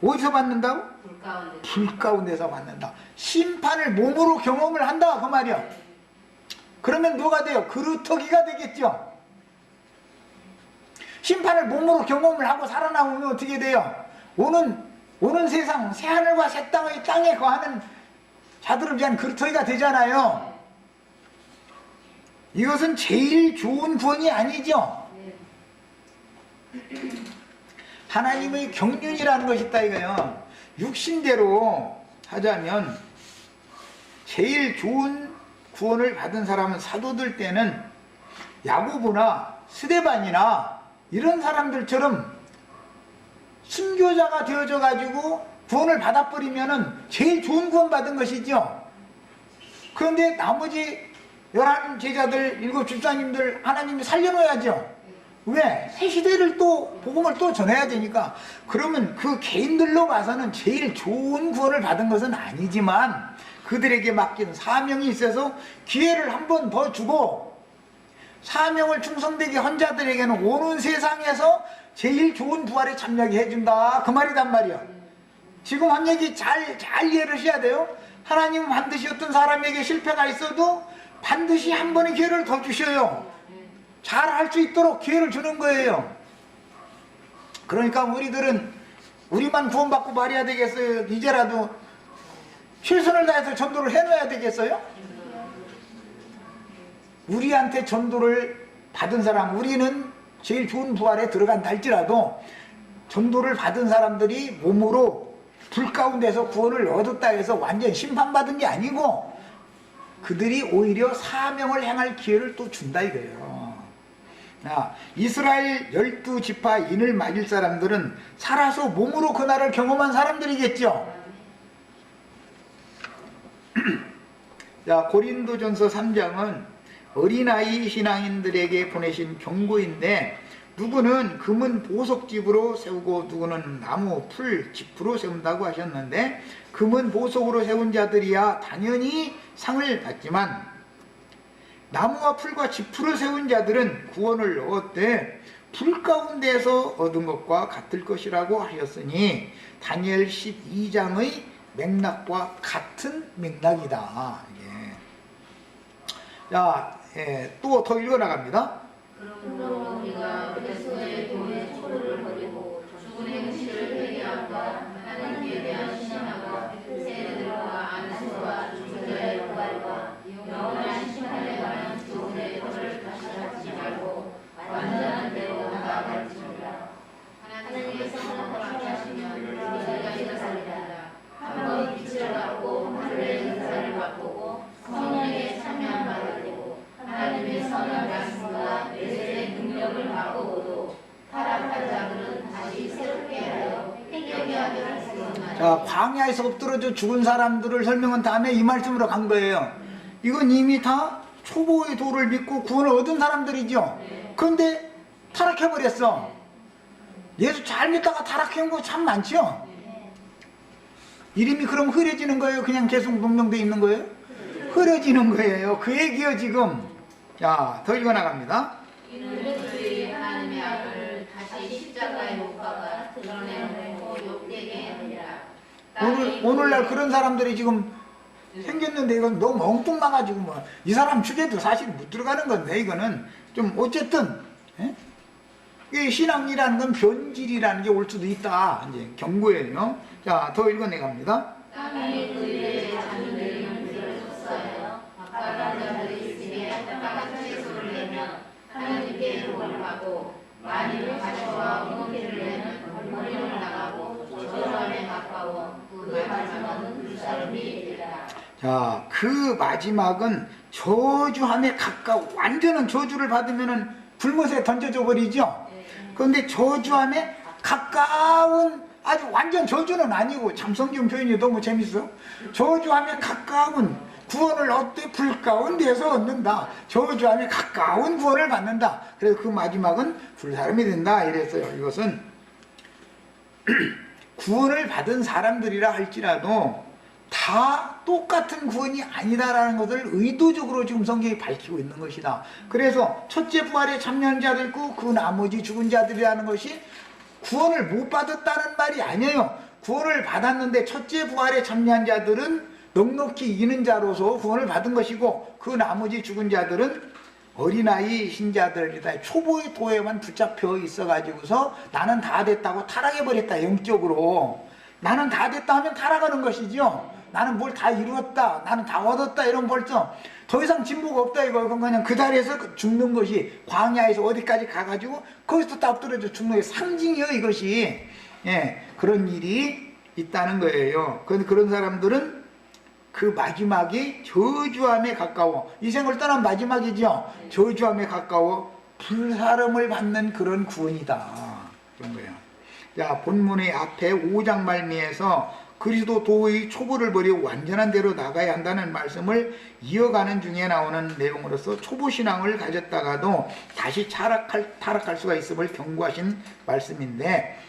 어디서 받는다고? 불 가운데 불 가운데서 받는다. 심판을 몸으로 경험을 한다 그 말이야. 그러면 뭐가 돼요? 그루터기가 되겠죠. 심판을 몸으로 경험을 하고 살아남으면 어떻게 돼요? 오는 세상 새하늘과 새 땅의 땅에 거하는 자들을 위한 그루터기가 되잖아요. 이것은 제일 좋은 구원이 아니죠. 하나님의 경륜이라는 것이 있다 이거예요. 육신대로 하자면 제일 좋은 구원을 받은 사람은 사도들 때는 야고보나 스데반이나 이런 사람들처럼 순교자가 되어져 가지고 구원을 받아버리면은 제일 좋은 구원 받은 것이죠. 그런데 나머지 11 제자들, 7 집사님들 하나님이 살려놓아야죠. 왜? 새 시대를 또 복음을 또 전해야 되니까. 그러면 그 개인들로 봐서는 제일 좋은 구원을 받은 것은 아니지만 그들에게 맡긴 사명이 있어서 기회를 한 번 더 주고 사명을 충성되게 한 자들에게는 오는 세상에서 제일 좋은 부활에 참여하게 해준다 그 말이단 말이야. 지금 한 얘기 잘 이해를 하셔야 돼요. 하나님은 반드시 어떤 사람에게 실패가 있어도 반드시 한 번의 기회를 더 주셔요. 잘 할 수 있도록 기회를 주는 거예요. 그러니까 우리만 구원받고 말해야 되겠어요? 이제라도 최선을 다해서 전도를 해놔야 되겠어요? 우리한테 전도를 받은 사람, 우리는 제일 좋은 부활에 들어간다 할지라도 전도를 받은 사람들이 몸으로 불 가운데서 구원을 얻었다 해서 완전 심판받은 게 아니고 그들이 오히려 사명을 행할 기회를 또 준다 이거예요. 이스라엘 12지파 인을 맞을 사람들은 살아서 몸으로 그날을 경험한 사람들이겠죠. 자, 고린도전서 3장은 어린아이 신앙인들에게 보내신 경고인데 누구는 금은 보석집으로 세우고 누구는 나무 풀 짚으로 세운다고 하셨는데 금은 보석으로 세운 자들이야 당연히 상을 받지만 나무와 풀과 짚으로 세운 자들은 구원을 얻되 불 가운데에서 얻은 것과 같을 것이라고 하셨으니 다니엘 12장의 맥락과 같은 맥락이다. 자, 또 더 읽어나갑니다. 그러므로 우리가 그리스도의 도의 초를 버리고 죽은 행실을 회개함과 하나님께 대한 신앙과 세례들과 안수와 죽은 자의 부활과 영원한 심판에 관한 교훈의 것을 다시 잡지 말고 완전한 대로 나아갈지니라. 하나님께서 허락하시면 우리가 인사리라. 한번 빛을 받고 하늘의 인사를 바꾸고 성령의 참여한 바를 되고 하나님의 선한 말씀과 내세의 능력을 바꾸고도 타락한 자들은 다시 새롭게 하여 회개하게 하시옵나니. 자, 광야에서 엎드러져 죽은 사람들을 설명한 다음에 이 말씀으로 간 거예요. 이건 이미 다 초보의 도를 믿고 구원을 얻은 사람들이죠. 그런데 타락해버렸어. 예수 잘 믿다가 타락한 거 참 많죠. 이름이 그럼 흐려지는 거예요? 그냥 계속 명명되어 있는 거예요? 흐려지는 거예요. 그 얘기요 지금. 자, 더 읽어나갑니다. 이는 그들이 하나님의 아들을 다시 십자가에 못 박아 드러내놓고 욕되게 하니라. 오늘날 그런 사람들이 지금 생겼는데 이건 너무 엉뚱해가지고 뭐 이 사람 주제도 사실 못 들어가는 건데 이거는 좀 어쨌든 이 신앙이라는 건 변질이라는 게 올 수도 있다. 이제 경고예요. 자, 더 읽어내갑니다. 땅이 그들의 자녀들이 문제를 쳤어요. 바깥한 자들이 있으에 땅같은 채소를 내면 하나님께 복을 받고 만일 가시와 무기를 내면 버림을 나가고 저주함에 가까워 그 마지막은 불사름이 되리라. 자, 그 마지막은 저주함에 가까워 완전한 저주를 받으면은 불못에 던져져 버리죠. 그런데 저주함에 가까운 아주 완전 저주는 아니고 참 성경 표현이 너무 재밌어. 저주함에 가까운 구원을 얻되 불 가운데서 얻는다. 저주함에 가까운 구원을 받는다. 그래서 그 마지막은 불사름이 된다 이랬어요. 이것은 구원을 받은 사람들이라 할지라도 다 똑같은 구원이 아니다라는 것을 의도적으로 지금 성경이 밝히고 있는 것이다. 그래서 첫째 부활에 참여한 자들 있고 그 나머지 죽은 자들이라는 것이 구원을 못 받았다는 말이 아니에요. 구원을 받았는데 첫째 부활에 참여한 자들은 넉넉히 이기는 자로서 구원을 받은 것이고, 그 나머지 죽은 자들은 어린아이 신자들이다. 초보의 도에만 붙잡혀 있어가지고서 나는 다 됐다고 타락해버렸다. 영적으로 나는 다 됐다 하면 타락하는 것이죠. 나는 뭘 다 이루었다, 나는 다 얻었다, 이런 벌써 더 이상 진보가 없다 이거. 그건 그냥 그 자리에서 죽는 것이, 광야에서 어디까지 가가지고 거기서 딱 떨어져 죽는 게 상징이요 이것이. 예, 그런 일이 있다는 거예요. 그런 사람들은 그 마지막이 저주함에 가까워, 이 생을 떠난 마지막이죠. 저주함에 가까워 불사름을 받는 그런 구원이다, 그런 거예요. 자, 본문의 앞에 5장 말미에서 그리스도 도의 초보를 버리고 완전한 대로 나가야 한다는 말씀을 이어가는 중에 나오는 내용으로서 초보신앙을 가졌다가도 다시 타락할 수가 있음을 경고하신 말씀인데,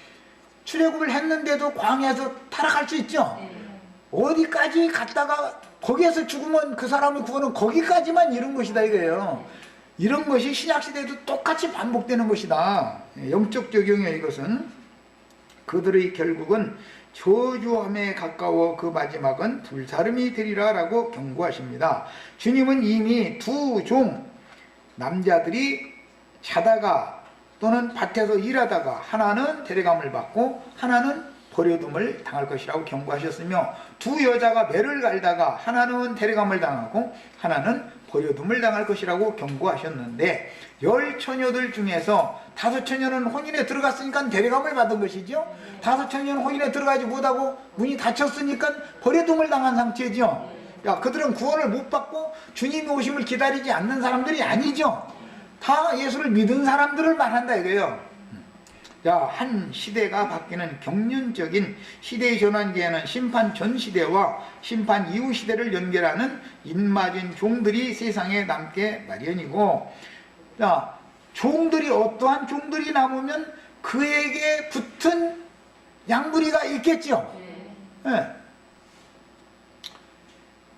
출애굽을 했는데도 광야에서 타락할 수 있죠. 어디까지 갔다가 거기에서 죽으면 그 사람의 구원은 거기까지만 이룬 것이다 이거예요. 이런 것이 신약시대에도 똑같이 반복되는 것이다. 영적 적용이에요. 이것은 그들의 결국은 저주함에 가까워 그 마지막은 불사름이 되리라 라고 경고하십니다. 주님은 이미 두 종 남자들이 자다가 또는 밭에서 일하다가 하나는 데려감을 받고 하나는 버려둠을 당할 것이라고 경고하셨으며, 두 여자가 매를 갈다가 하나는 데려감을 당하고 하나는 버려둠을 당할 것이라고 경고하셨는데, 10처녀들 중에서 5처녀는 혼인에 들어갔으니까 데려감을 받은 것이죠. 5처녀는 혼인에 들어가지 못하고 문이 닫혔으니까 버려둠을 당한 상태죠. 야, 그들은 구원을 못 받고 주님의 오심을 기다리지 않는 사람들이 아니죠. 다 예수를 믿은 사람들을 말한다 이거예요. 자, 한 시대가 바뀌는 경륜적인 시대의 전환기에는 심판 전 시대와 심판 이후 시대를 연결하는 인맞은 종들이 세상에 남게 마련이고, 자, 종들이, 어떠한 종들이 남으면 그에게 붙은 양무리가 있겠죠. 네.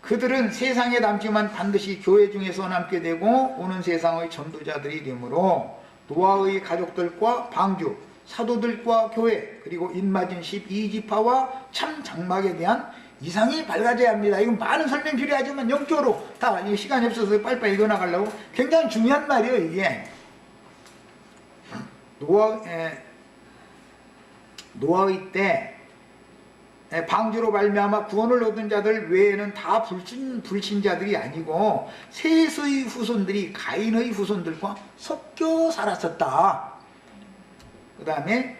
그들은 세상에 남지만 반드시 교회 중에서 남게 되고 오는 세상의 전도자들이 되므로 노아의 가족들과 방주, 사도들과 교회, 그리고 인맞은 12지파와 참 장막에 대한 이상이 밝아져야 합니다. 이건 많은 설명 필요하지만 영적으로 다 시간이 없어서 빨리빨리 이어나가려고 굉장히 중요한 말이에요. 이게 노아의 때 방주로 말미암아 구원을 얻은 자들 외에는 다 불신자들이 아니고 셋의 후손들이 가인의 후손들과 섞여 살았었다. 그 다음에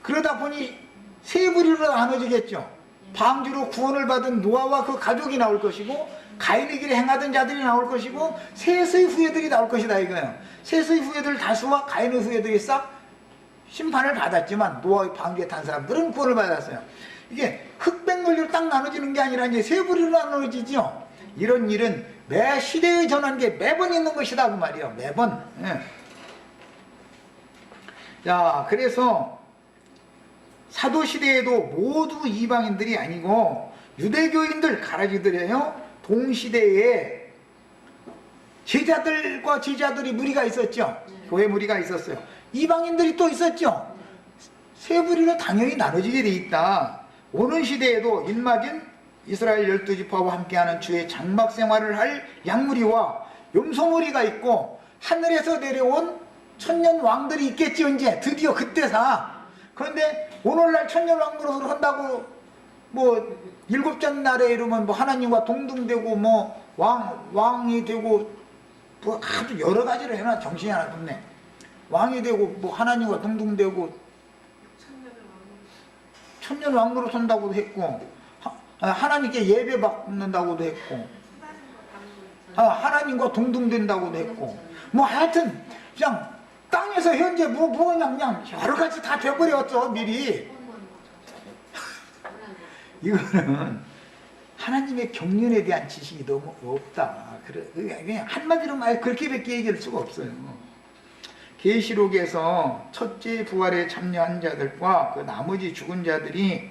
그러다 보니 세 부류로 나눠지겠죠. 방주로 구원을 받은 노아와 그 가족이 나올 것이고, 가인의 길에 행하던 자들이 나올 것이고, 셋의 후예들이 나올 것이다 이거예요. 셋의 후예들 다수와 가인의 후예들이 싹 심판을 받았지만 노아의 방주에 탄 사람들은 구원을 받았어요. 이게 흑백 논리로 딱 나눠지는 게 아니라 이제 세 부류로 나눠지죠. 이런 일은 매 시대의 전환기에 매번 있는 것이다 그 말이에요. 매번. 예. 자, 그래서 사도시대에도 모두 이방인들이 아니고 유대교인들, 가라지들이에요. 동시대에 제자들과 제자들이 무리가 있었죠. 교회 무리가 있었어요. 이방인들이 또 있었죠. 세 부류로 당연히 나눠지게 돼 있다. 오는 시대에도 인맞은 이스라엘 12지파와 함께하는 주의 장막 생활을 할 양무리와 염소무리가 있고, 하늘에서 내려온 천년 왕들이 있겠지 이제 드디어 그때사. 그런데 오늘날 천년 왕 노릇을 한다고 뭐 일곱째 날에 이러면 뭐 하나님과 동등되고 뭐 왕이 되고 뭐 아주 여러 가지를 해놔. 정신이 하나 없네. 왕이 되고 뭐 하나님과 동등되고 천년 왕노릇 한다고도 했고, 하나님께 예배 받는다고도 했고, 하나님과 동등된다고도 했고, 뭐 하여튼 그냥 땅에서 현재 그냥 여러 가지 다 돼버렸어 미리. 이거는 하나님의 경륜에 대한 지식이 너무 없다. 그냥 한마디로 말 그렇게밖에 얘기할 수가 없어요. 계시록에서 첫째 부활에 참여한 자들과 그 나머지 죽은 자들이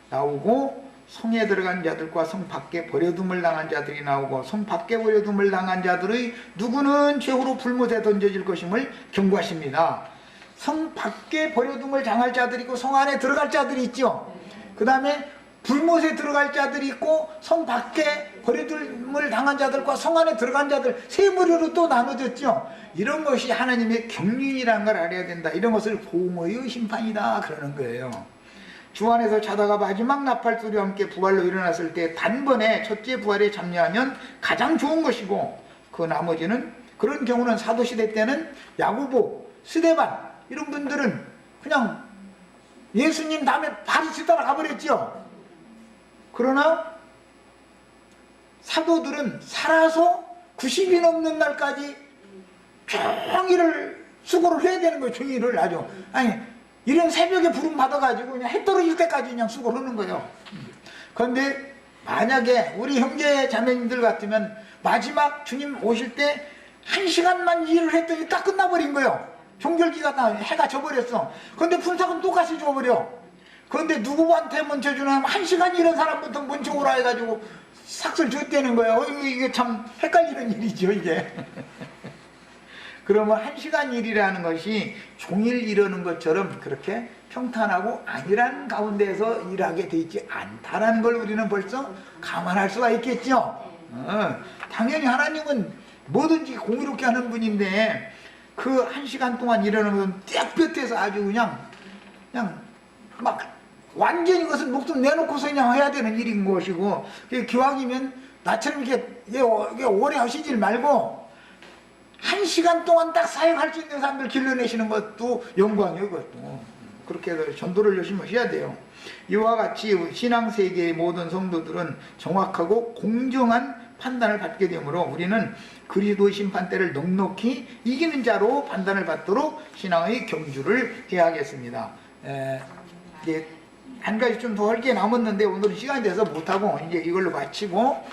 나오고, 성에 들어간 자들과 성 밖에 버려둠을 당한 자들이 나오고, 성 밖에 버려둠을 당한 자들의 누구는 최후로 불못에 던져질 것임을 경고하십니다. 성 밖에 버려둠을 당할 자들이고 성 안에 들어갈 자들이 있죠. 그 다음에 불못에 들어갈 자들이 있고 성 밖에 버림을 당한 자들과 성 안에 들어간 자들 세 부류로 또 나눠졌죠. 이런 것이 하나님의 경륜이라는 걸 알아야 된다. 이런 것을 공의의 심판이다 그러는 거예요. 주 안에서 자다가 마지막 나팔 소리와 함께 부활로 일어났을 때 단번에 첫째 부활에 참여하면 가장 좋은 것이고, 그 나머지는, 그런 경우는 사도시대 때는 야고보, 스데반 이런 분들은 그냥 예수님 다음에 바리스 따라가 버렸죠. 그러나 사도들은 살아서 90이 넘는 날까지 종일을 수고를 해야 되는 거예요. 종일을 아주. 아니, 이런 새벽에 부름 받아가지고 그냥 해 떨어질 때까지 그냥 수고를 하는 거예요. 그런데 만약에 우리 형제 자매님들 같으면 마지막 주님 오실 때 1시간만 일을 했더니 딱 끝나버린 거예요. 종결기가 다 해가 져버렸어. 그런데 품삯은 똑같이 줘버려. 그런데 누구한테 먼저 주냐면 1시간 일한 사람부터 먼저 오라 해가지고 삭을 줬다는 거예요. 이게 참 헷갈리는 일이죠, 이게. 그러면 1시간 일이라는 것이 종일 일하는 것처럼 그렇게 평탄하고 안일한 가운데서 일하게 돼 있지 않다라는 걸 우리는 벌써 감안할 수가 있겠죠. 당연히 하나님은 뭐든지 공의롭게 하는 분인데 그 1시간 동안 일하는 건 떼뼈떼서 아주 그냥 막 완전히 그것은 목숨 내놓고서 그냥 해야 되는 일인 것이고, 기왕이면 나처럼 이게 오래 하시질 말고 1시간 동안 딱 사역할 수 있는 사람들 길러내시는 것도 영광이에요. 그것도 그렇게 해서 전도를 열심히 하셔야 돼요. 이와 같이 신앙세계의 모든 성도들은 정확하고 공정한 판단을 받게 되므로 우리는 그리스도의 심판대를 넉넉히 이기는 자로 판단을 받도록 신앙의 경주를 해야겠습니다. 이제 한 가지 좀 더 할 게 남았는데 오늘은 시간이 돼서 못하고 이제 이걸로 마치고,